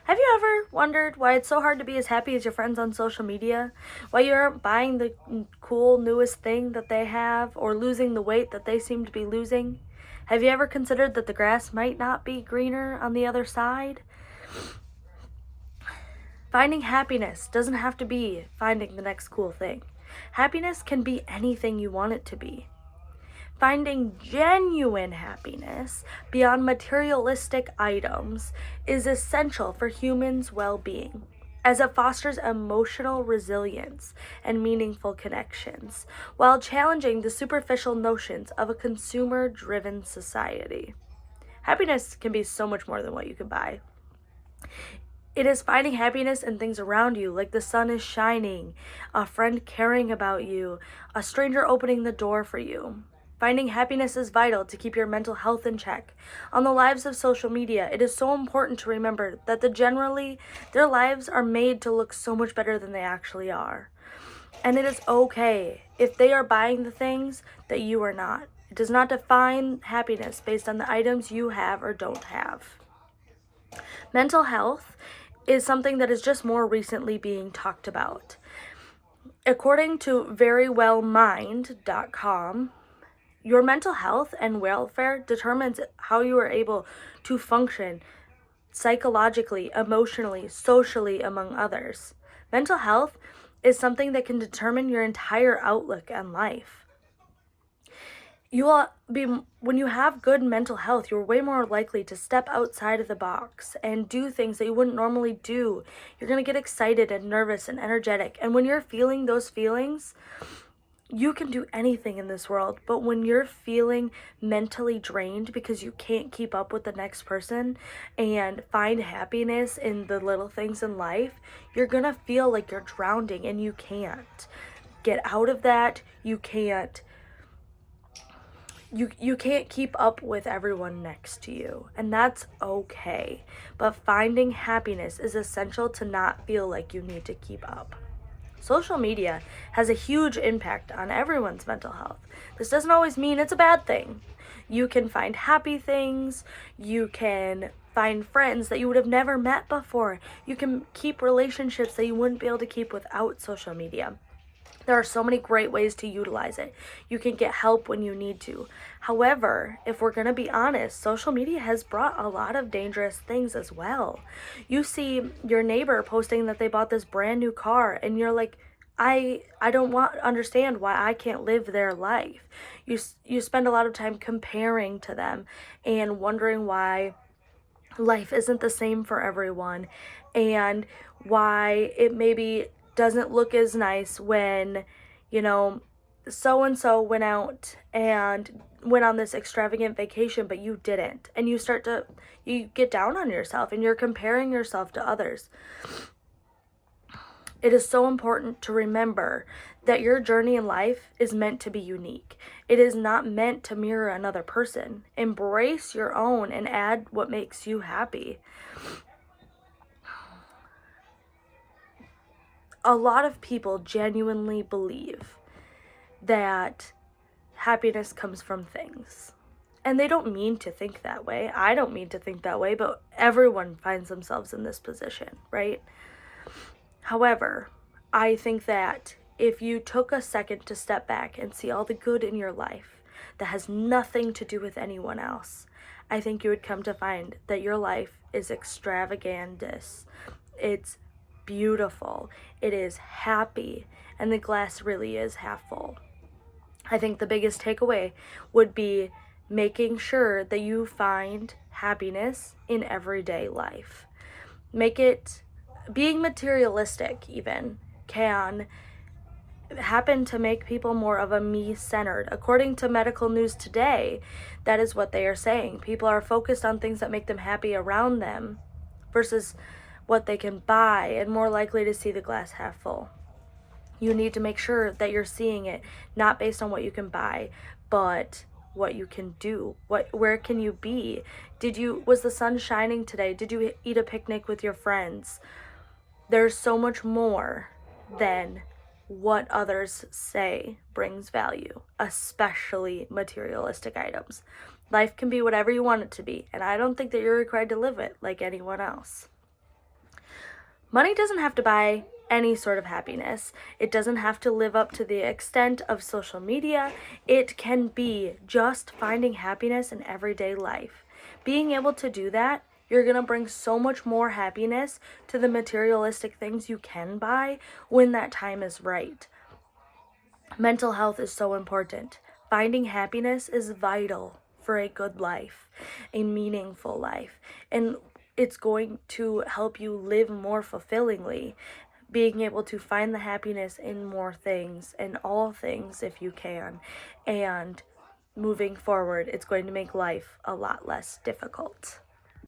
Have you ever wondered why it's so hard to be as happy as your friends on social media? Why you aren't buying the cool newest thing that they have or losing the weight that they seem to be losing? Have you ever considered that the grass might not be greener on the other side? Finding happiness doesn't have to be finding the next cool thing. Happiness can be anything you want it to be. Finding genuine happiness beyond materialistic items is essential for humans' well being, as it fosters emotional resilience and meaningful connections, while challenging the superficial notions of a consumer driven society. Happiness can be so much more than what you can buy. It is finding happiness in things around you, like the sun is shining, a friend caring about you, a stranger opening the door for you. Finding happiness is vital to keep your mental health in check. On the lives of social media, it is so important to remember that their lives are made to look so much better than they actually are. And it is okay if they are buying the things that you are not. It does not define happiness based on the items you have or don't have. Mental health is something that is just more recently being talked about. According to verywellmind.com, your mental health and welfare determines how you are able to function psychologically, emotionally, socially, among others. Mental health is something that can determine your entire outlook on life. When you have good mental health, you're way more likely to step outside of the box and do things that you wouldn't normally do. You're going to get excited and nervous and energetic. And when you're feeling those feelings, you can do anything in this world. But when you're feeling mentally drained because you can't keep up with the next person and find happiness in the little things in life, you're going to feel like you're drowning and you can't get out of that. You can't keep up with everyone next to you, and that's okay. But finding happiness is essential to not feel like you need to keep up. Social media has a huge impact on everyone's mental health. This doesn't always mean it's a bad thing. You can find happy things, you can find friends that you would have never met before, you can keep relationships that you wouldn't be able to keep without social media. There are so many great ways to utilize it. You can get help when you need to. However, if we're going to be honest, social media has brought a lot of dangerous things as well. You see your neighbor posting that they bought this brand new car and you're like, I don't understand why I can't live their life. You spend a lot of time comparing to them and wondering why life isn't the same for everyone and why it maybe doesn't look as nice when, so and so went out and went on this extravagant vacation, but you didn't. And you get down on yourself and you're comparing yourself to others. It is so important to remember that your journey in life is meant to be unique. It is not meant to mirror another person. Embrace your own and add what makes you happy. A lot of people genuinely believe that happiness comes from things. And they don't mean to think that way. I don't mean to think that way, but everyone finds themselves in this position, right? However, I think that if you took a second to step back and see all the good in your life that has nothing to do with anyone else, I think you would come to find that your life is extravagandous. It's beautiful. It is happy. And the glass really is half full. I think the biggest takeaway would be making sure that you find happiness in everyday life. Being materialistic even can happen to make people more of a me-centered. According to medical news today, that is what they are saying. People are focused on things that make them happy around them versus what they can buy and more likely to see the glass half full. You need to make sure that you're seeing it not based on what you can buy, but what you can do. Where can you be? Was the sun shining today? Did you eat a picnic with your friends? There's so much more than what others say brings value, especially materialistic items. Life can be whatever you want it to be, and I don't think that you're required to live it like anyone else. Money doesn't have to buy any sort of happiness. It doesn't have to live up to the extent of social media. It can be just finding happiness in everyday life. Being able to do that, you're going to bring so much more happiness to the materialistic things you can buy when that time is right. Mental health is so important. Finding happiness is vital for a good life, a meaningful life, and it's going to help you live more fulfillingly. Being able to find the happiness in more things, in all things if you can, and moving forward, it's going to make life a lot less difficult.